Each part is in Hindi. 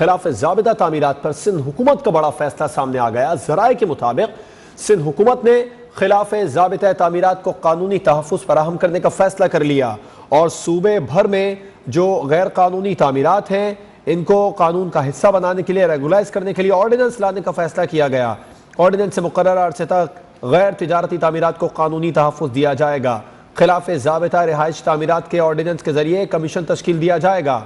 खिलाफ ज़ाबिता तामीरात पर सिंध हुकूमत का बड़ा फैसला सामने आ गया। ज़राए के मुताबिक सिंध हुकूमत ने खिलाफ ज़ाबिता तामीरात को कानूनी तहफ़्फ़ुज़ फराहम करने का फैसला कर लिया और सूबे भर में जो गैर कानूनी तामीरात हैं इनको कानून का हिस्सा बनाने के लिए, रेगुलाइज करने के लिए ऑर्डिनेंस लाने का फैसला किया गया। ऑर्डिनेंस से मुकर्रर अरसे तक गैर तिजारती तामीरात को कानूनी तहफ़्फ़ुज़ दिया जाएगा। खिलाफ ज़ाबिता रिहाइश तामीरात के ऑर्डिनेंस के जरिए कमीशन तश्कील दिया जाएगा।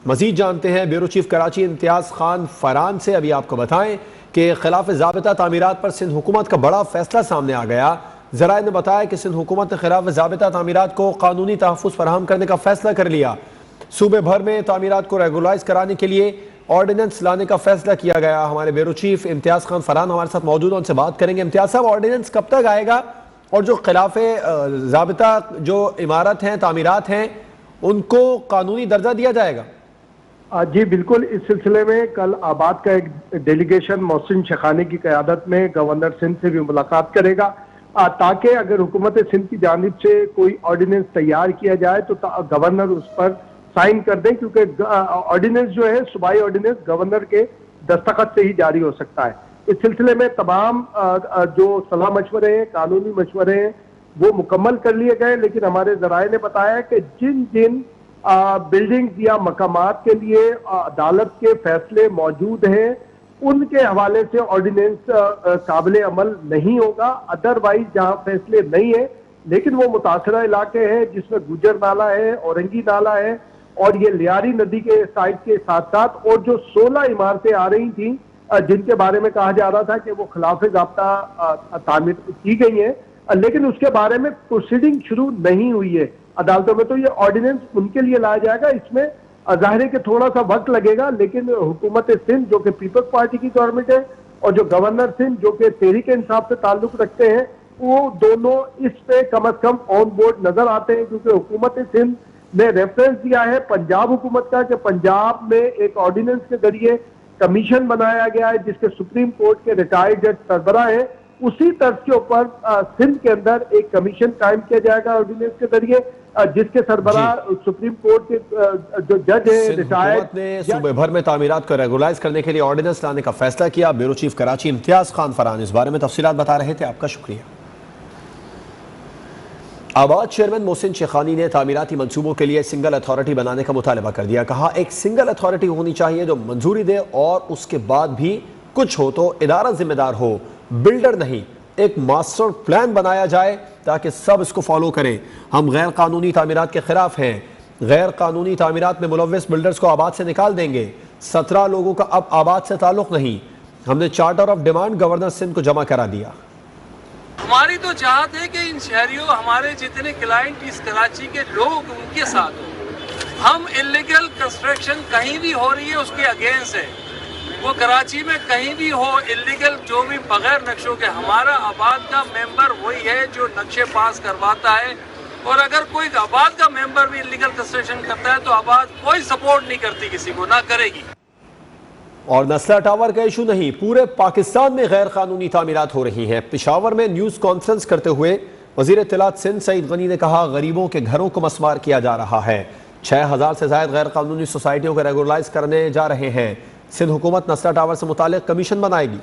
मजीद जानते हैं ब्यूरो चीफ कराची इम्तियाज़ खान फरहान से। अभी आपको बताएं कि खिलाफ ज़ाबिता तामीरात पर सिंध हुकूमत का बड़ा फैसला सामने आ गया। ज़राए ने बताया कि सिंध हुकूमत ने खिलाफ ज़ाबिता तामीरात को कानूनी तहफ़्फ़ुज़ फराहम करने का फैसला कर लिया। सूबे भर में तामीरात को रेगुलाइज कराने के लिए ऑर्डिनेंस लाने का फैसला किया गया। हमारे ब्यूरो चीफ इम्तियाज़ खान फरहान हमारे साथ मौजूद हैं, उनसे बात करेंगे। इम्तियाज़ साहब, ऑर्डिनेंस कब तक आएगा और जो खिलाफ ज़ाबिता जो इमारत हैं, तामीरात हैं, उनको कानूनी दर्जा दिया जाएगा? जी बिल्कुल, इस सिलसिले में कल आबाद का एक डेलीगेशन मोहसिन शेखानी की क़यादत में गवर्नर सिंध से भी मुलाकात करेगा ताकि अगर हुकूमत सिंध की जानिब से कोई ऑर्डिनेंस तैयार किया जाए तो गवर्नर उस पर साइन कर दें, क्योंकि ऑर्डिनेंस जो है सूबाई ऑर्डिनेंस गवर्नर के दस्तखत से ही जारी हो सकता है। इस सिलसिले में तमाम जो सलाह मशवरे हैं, कानूनी मशवरे हैं, वो मुकम्मल कर लिए गए। लेकिन हमारे ज़राए ने बताया कि जिन जिन बिल्डिंग्स या मकामात के लिए अदालत के फैसले मौजूद हैं उनके हवाले से ऑर्डिनेंस काबिल अमल नहीं होगा। अदरवाइज जहां फैसले नहीं है लेकिन वो मुतासरा इलाके हैं जिसमें गुजर नाला है, औरंगी नाला है और ये लियारी नदी के साइड के साथ साथ और जो 16 इमारतें आ रही थी जिनके बारे में कहा जा रहा था कि वो खिलाफ ज़ाब्ता तामीर की गई है, लेकिन उसके बारे में प्रोसीडिंग शुरू नहीं हुई है अदालतों में, तो ये ऑर्डिनेंस उनके लिए लाया जाएगा। इसमें जाहिर है कि थोड़ा सा वक्त लगेगा, लेकिन हुकूमत सिंध जो कि पीपल्स पार्टी की गवर्नमेंट है और जो गवर्नर सिंध जो कि तहरीक इंसाफ से ताल्लुक रखते हैं, वो दोनों इस पे कम अज कम ऑन बोर्ड नजर आते हैं। क्योंकि हुकूमत सिंध ने रेफरेंस दिया है पंजाब हुकूमत का कि पंजाब में एक ऑर्डिनेंस के जरिए कमीशन बनाया गया है जिसके सुप्रीम कोर्ट के रिटायर्ड जज सरबराह है। उसी तर्ज के ऊपर सिंध के अंदर एक कमीशन कायम किया जाएगा ऑर्डिनेंस के जरिए, जिसके सरबराह सुप्रीम कोर्ट के जो जज है रिटायर्ड ने सूबे भर में तामीरात को रेगुलाइज करने के लिए ऑर्डिनेंस लाने का फैसला किया। ब्यूरो चीफ कराची इम्तियाज़ खान फरहान इस बारे में तफसीलात बता रहे थे। आपका शुक्रिया। आबाद चेयरमैन मोहसिन शेखानी ने तामीराती मंसूबों के लिए सिंगल अथॉरिटी बनाने का मुतालबा कर दिया। कहा एक सिंगल अथॉरिटी होनी चाहिए जो मंजूरी दे और उसके बाद भी कुछ हो तो इदारा जिम्मेदार हो, बिल्डर नहीं। एक मास्टर प्लान बनाया जाए ताकि सब इसको फॉलो करें। हम गैर कानूनी तामीरात के खिलाफ हैं। गैर कानूनी तामीरात में मुलव्विस बिल्डर्स को आबाद से निकाल देंगे। 17 लोगों का अब आबाद से ताल्लुक नहीं। हमने charter of demand governor Sindh को जमा करा दिया। हमारी तो चाहत है कि इन शहरियों, हमारे जितने क्लाइंट इस कराची के लोग, उनके साथ हो। हम इलीगल कंस्ट्रक्शन कहीं भी हो रही है उसके अगेंस्ट है। वो कराची में कहीं भी हो इलीगल, जो भी बगैर नक्शों के, हमारा आबाद का मेंबर वही है जो नक्शे पास करवाता है। और अगर कोई आबाद का मेंबर भी इलीगल कंस्ट्रक्शन करता है तो आबाद कोई सपोर्ट नहीं करती, किसी को ना करेगी। और नस्ला टावर का इशू नहीं, पूरे पाकिस्तान में गैर कानूनी तामीरात हो रही हैं। पेशावर में न्यूज़ कॉन्फ्रेंस करते हुए वज़ीर इत्तलात सिंध सईद गनी ने कहा गरीबों के घरों को मस्मार किया जा रहा है। 6000 से ज़ायद गैर कानूनी सोसाइटियों को रेगुलराइज करने जा रहे हैं। सिंध हुकूमत नस्ला टावर से मुतालिक कमीशन बनाएगी।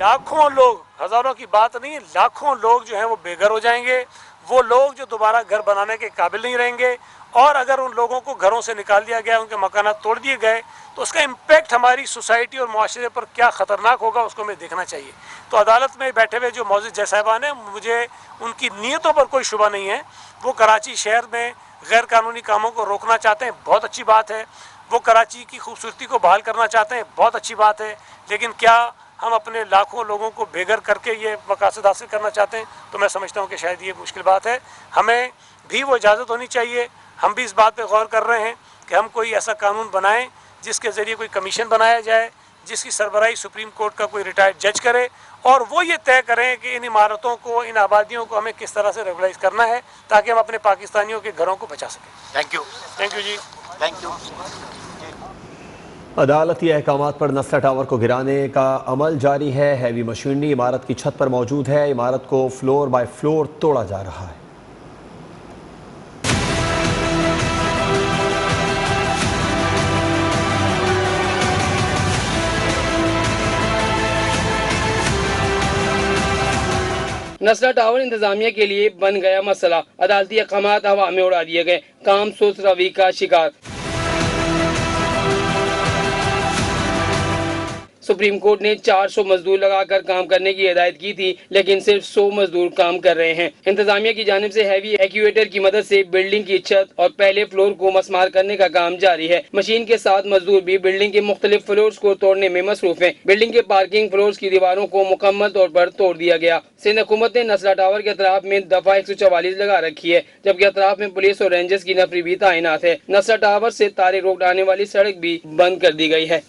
लाखों लोग, हजारों की बात नहीं, लाखों लोग जो हैं वो बेघर हो जाएंगे। वो लोग जो दोबारा घर बनाने के काबिल नहीं रहेंगे और अगर उन लोगों को घरों से निकाल दिया गया, उनके मकानात तोड़ दिए गए, तो उसका इम्पैक्ट हमारी सोसाइटी और मुआशरे पर क्या ख़तरनाक होगा उसको हमें देखना चाहिए। तो अदालत में बैठे हुए जो मौजूद जज साहिबान हैं, मुझे उनकी नीयतों पर कोई शुबा नहीं है। वो कराची शहर में गैर कानूनी कामों को रोकना चाहते हैं, बहुत अच्छी बात है। वो कराची की खूबसूरती को बहाल करना चाहते हैं, बहुत अच्छी बात है। लेकिन क्या हम अपने लाखों लोगों को बेघर करके ये मकासद हासिल करना चाहते हैं? तो मैं समझता हूँ कि शायद ये मुश्किल बात है। हमें भी वो इजाज़त होनी चाहिए। हम भी इस बात पे गौर कर रहे हैं कि हम कोई ऐसा कानून बनाएं जिसके ज़रिए कोई कमीशन बनाया जाए, जिसकी सरबराही सुप्रीम कोर्ट का कोई रिटायर्ड जज करे और वो ये तय करें कि इन इमारतों को, इन आबादियों को हमें किस तरह से रेगुलाइज करना है ताकि हम अपने पाकिस्तानियों के घरों को बचा सकें। थैंक यू जी, थैंक यू। अदालती अहकामात पर नस्ला टावर को गिराने का अमल जारी है। हैवी मशीनरी इमारत की छत पर मौजूद है। इमारत को फ्लोर बाय फ्लोर तोड़ा जा रहा है। नस्ला टावर इंतजामिया के लिए बन गया मसला, अदालती अहकामात हवा में उड़ा दिए गए, काम सुस्त रवि का शिकार। सुप्रीम कोर्ट ने 400 मजदूर लगाकर काम करने की हिदायत की थी, लेकिन सिर्फ 100 मजदूर काम कर रहे हैं। इंतजामिया की जानिब से हैवी एक्यूएटर की मदद से बिल्डिंग की छत और पहले फ्लोर को मसमार करने का काम जारी है। मशीन के साथ मजदूर भी बिल्डिंग के मुख्तलिफ फ्लोर्स को तोड़ने में मसरूफ हैं। बिल्डिंग के पार्किंग फ्लोर्स की दीवारों को मुकम्मल तौर पर तोड़ दिया गया। सिंध हुकूमत ने नस्ला टावर के अतराफ में दफा 144 लगा रखी है, जबकि अतराफ में पुलिस और रेंजर्स की नफरी भी तैनात है। नस्ला टावर से तारे रोक डालने वाली सड़क भी बंद कर दी गई है।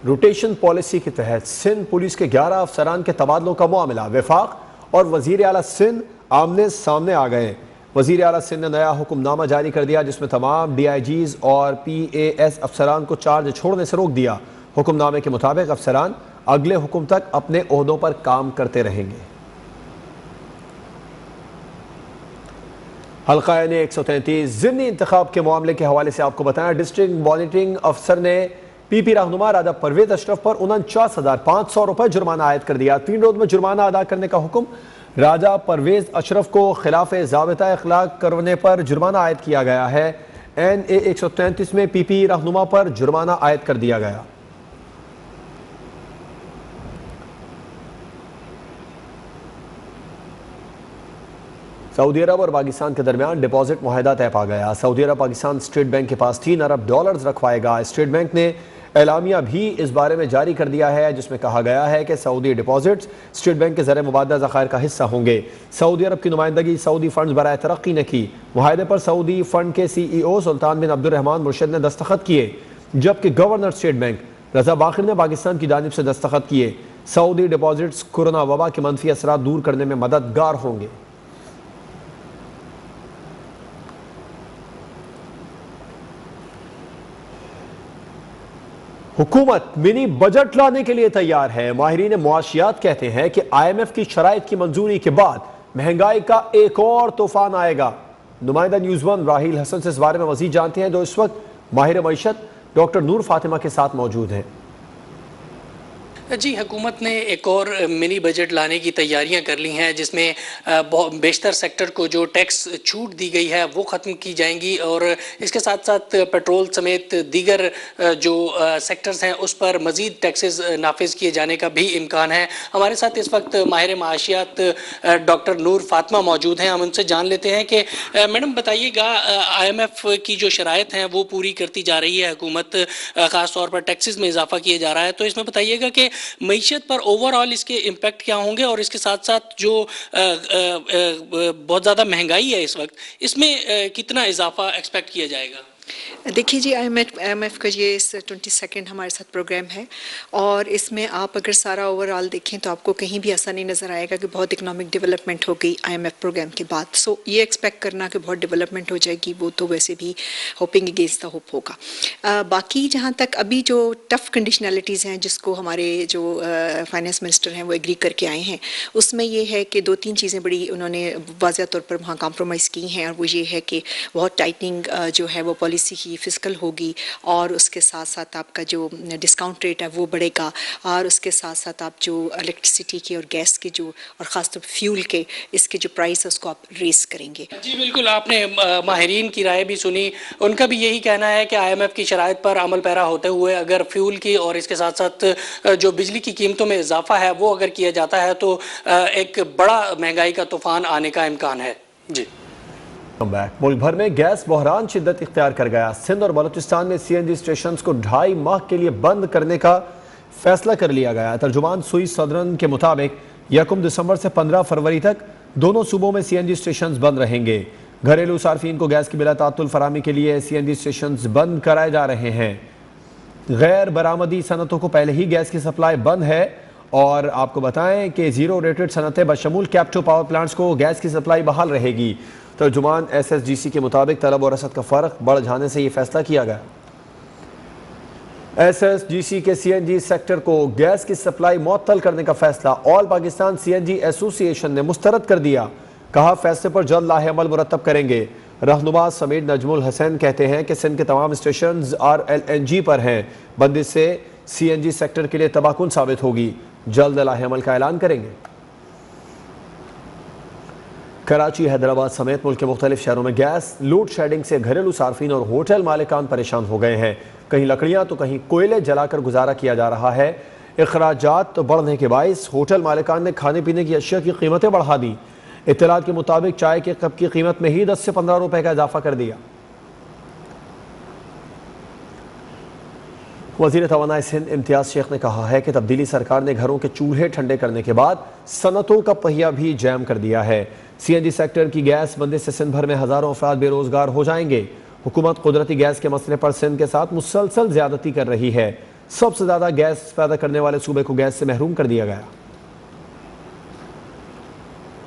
रोटेशन पॉलिसी के तहत सिंध पुलिस के 11 अफसरान के तबादलों का मामला, वफाक और वजीर आला सिंध आमने सामने आ गए। वजीर आला सिंध ने नया हुक्मनामा जारी कर दिया, जिसमें तमाम DIGs और PAS अफसरान को चार्ज छोड़ने से रोक दिया। हुक्मनामे के मुताबिक अफसरान अगले हुक्म तक अपने ओहदों पर काम करते रहेंगे। हल्का ने 133 ज़िमनी इंतखाब के मामले के हवाले से आपको बताया, डिस्ट्रिक्ट मॉनिटरिंग अफसर ने PP रहनुमा राजा परवेज अशरफ पर 49,500 रुपए जुर्माना आयद कर दिया। 3 रोज में जुर्माना अदा करने का हुक्म। राजा परवेज अशरफ को खिलाफ ज़ाबिता अखलाक करने पर जुर्माना आयद किया गया है। NA 133 में PP रहनुमा पर जुर्माना आयद कर दिया गया। सऊदी अरब और पाकिस्तान के दरमियान डिपॉजिट मुआहदा तय पा गया। सऊदी अरब पाकिस्तान स्टेट बैंक के पास $3 अरब रखवाएगा। स्टेट बैंक ने एलामिया भी इस बारे में जारी कर दिया है, जिसमें कहा गया है कि सऊदी डिपॉजिट्स स्टेट बैंक के ज़र मुबादला ज़खायर का हिस्सा होंगे। सऊदी अरब की नुमाइंदगी सऊदी फंड बराए तरक्की ने की। मुआहदे पर सऊदी फंड के CEO सुल्तान बिन अब्दुर्रहमान मुर्शिद ने दस्तखत किए, जबकि गवर्नर स्टेट बैंक रजा बाखिर ने पाकिस्तान की जानिब से दस्तखत किए। सऊदी डिपॉजिट्स कोरोना वबा के मनफी असरात दूर करने में मददगार होंगे। हुकूमत मिनी बजट लाने के लिए तैयार है। माहिरीन मुआशियात कहते हैं कि IMF की शराइत की मंजूरी के बाद महंगाई का एक और तूफान आएगा। नुमाइंदा न्यूज़ 1 राहील हसन से इस बारे में मजीद जानते हैं, जो इस वक्त माहिर मईशत डॉक्टर नूर फातिमा के साथ मौजूद हैं। जी, हुकूमत ने एक और मिनी बजट लाने की तैयारियां कर ली हैं, जिसमें बेशतर सेक्टर को जो टैक्स छूट दी गई है वो ख़त्म की जाएंगी और इसके साथ साथ पेट्रोल समेत दीगर जो सेक्टर्स हैं उस पर मज़ीद टैक्सेस नाफिज किए जाने का भी इम्कान है। हमारे साथ इस वक्त माहिर माशियात डॉक्टर नूर फातिमा मौजूद हैं। हम उनसे जान लेते हैं कि मैडम बताइएगा, IMF की जो शराइत हैं वो पूरी करती जा रही है हुकूमत, ख़ास तौर पर टैक्सेस में इजाफा किया जा रहा है, तो इसमें बताइएगा कि मईशत पर ओवरऑल इसके इम्पैक्ट क्या होंगे और इसके साथ साथ जो बहुत ज़्यादा महंगाई है इस वक्त, इसमें कितना इजाफा एक्सपेक्ट किया जाएगा? देखिए जी, IMF का ये 22nd हमारे साथ प्रोग्राम है और इसमें आप अगर सारा ओवरऑल देखें तो आपको कहीं भी ऐसा नहीं नज़र आएगा कि बहुत इकोनॉमिक डेवलपमेंट हो गई IMF प्रोग्राम के बाद। सो ये एक्सपेक्ट करना कि बहुत डेवलपमेंट हो जाएगी वो तो वैसे भी होपिंग अगेंस्ट द होप होगा। बाकी जहाँ तक अभी जो टफ कंडीशनलिटीज़ हैं जिसको हमारे जो फाइनेंस मिनिस्टर हैं वो एग्री करके आए हैं, उसमें ये है कि 2-3 चीज़ें बड़ी उन्होंने वाज़ह तौर पर वहाँ कॉम्प्रोमाइज़ की हैं और वो ये है कि बहुत टाइटनिंग जो है वो पॉलिसी की फिजिकल होगी और उसके साथ साथ आपका जो डिस्काउंट रेट है वो बढ़ेगा और उसके साथ साथ आप जो इलेक्ट्रिसिटी के और गैस के जो और ख़ासतौर फ्यूल के इसके जो प्राइस है उसको आप रेस करेंगे। जी बिल्कुल, आपने माहिरीन की राय भी सुनी, उनका भी यही कहना है कि IMF की शराइत पर अमल पैरा होते हुए अगर फ्यूल की और इसके साथ साथ जो बिजली की कीमतों में इजाफा है वो अगर किया जाता है तो एक बड़ा महंगाई का तूफान आने का इम्कान है। जी, मुल्क भर में गैस बहरान शिद्दत इख्तियार कर गया। सिंध और बलूचिस्तान में CNG स्टेशन को 2.5 माह के लिए बंद करने का फैसला कर लिया गया। तर्जुमान सुई सदरन के मुताबिक 1 दिसंबर से 15 फरवरी तक दोनों सूबों में CNG स्टेशन बंद रहेंगे। घरेलू सार्फिन को गैस की बिला तातुल फरामी के लिए CNG स्टेशन बंद कराए जा रहे हैं। गैर बरामदी सनतों को पहले ही गैस की सप्लाई बंद है और आपको बताएं कि 0 रेटेड सनतें बशमूल कैप्टो पावर प्लांट्स को गैस की सप्लाई बहाल रहेगी। तर्जुमान SSGC के मुताबिक तलब और रसद का फ़र्क बढ़ जाने से ये फैसला किया गया। SSGC के CNG सेक्टर को गैस की सप्लाई मुअत्तल करने का फैसला ऑल पाकिस्तान CNG एसोसिएशन ने मुस्तरद कर दिया। कहा फैसले पर जल्द लाहेअमल मुरतब करेंगे। रहनुमा समीर नजमुल हसन कहते हैं कि सिंध के तमाम स्टेशन RLNG पर हैं। बंदिश से CNG सेक्टर के लिए तबाहकुन साबित होगी। जल्द लाहेअमल का ऐलान करेंगे। कराची, हैदराबाद समेत मुल्क के मुख्तलिफ शहरों में गैस लोड शेडिंग से घरेलू सार्फिन और होटल मालिकान परेशान हो गए हैं। कहीं लकड़ियां तो कहीं कोयले जलाकर गुजारा किया जा रहा है। अखराजात बढ़ने के बाइस होटल मालिकान ने खाने पीने की अशिया की कीमतें बढ़ा दी। इत्तलात के मुताबिक चाय के कप की कीमत में ही 10 से 15 रुपए का इजाफा कर दिया। वज़ीर तवानाई सिंध इम्तियाज शेख ने कहा है कि तब्दीली सरकार ने घरों के चूल्हे ठंडे करने के बाद सनतों का पहिया भी जैम कर दिया है। CNG सेक्टर की गैस बंदिश से सिंध भर में हजारों अफराद बेरोजगार हो जाएंगे। हुकूमत कुदरती गैस के मसले पर सिंध के साथ मुसलसल ज्यादती कर रही है। सबसे ज्यादा गैस पैदा करने वाले सूबे को गैस से महरूम कर दिया गया।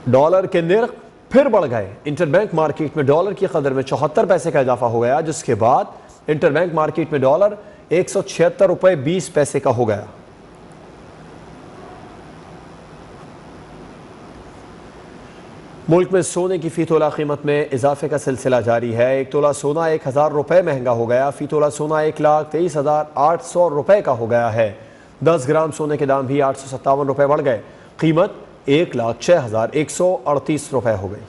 डॉलर के निर्ख फिर बढ़ गए। इंटरबैंक मार्केट में डॉलर की कदर में 74 पैसे का इजाफा हो गया, जिसके बाद इंटरबैंक मार्केट में डॉलर 176 रुपए 20 पैसे का हो गया। मुल्क में सोने की फी तोला कीमत में इजाफे का सिलसिला जारी है। 1 तोला सोना 1000 रुपए महंगा हो गया। फी तोला सोना 1,23,800 रुपए का हो गया है। 10 ग्राम सोने के दाम भी 857 रुपए बढ़ गए। कीमत 1,06,138 रुपए हो गई।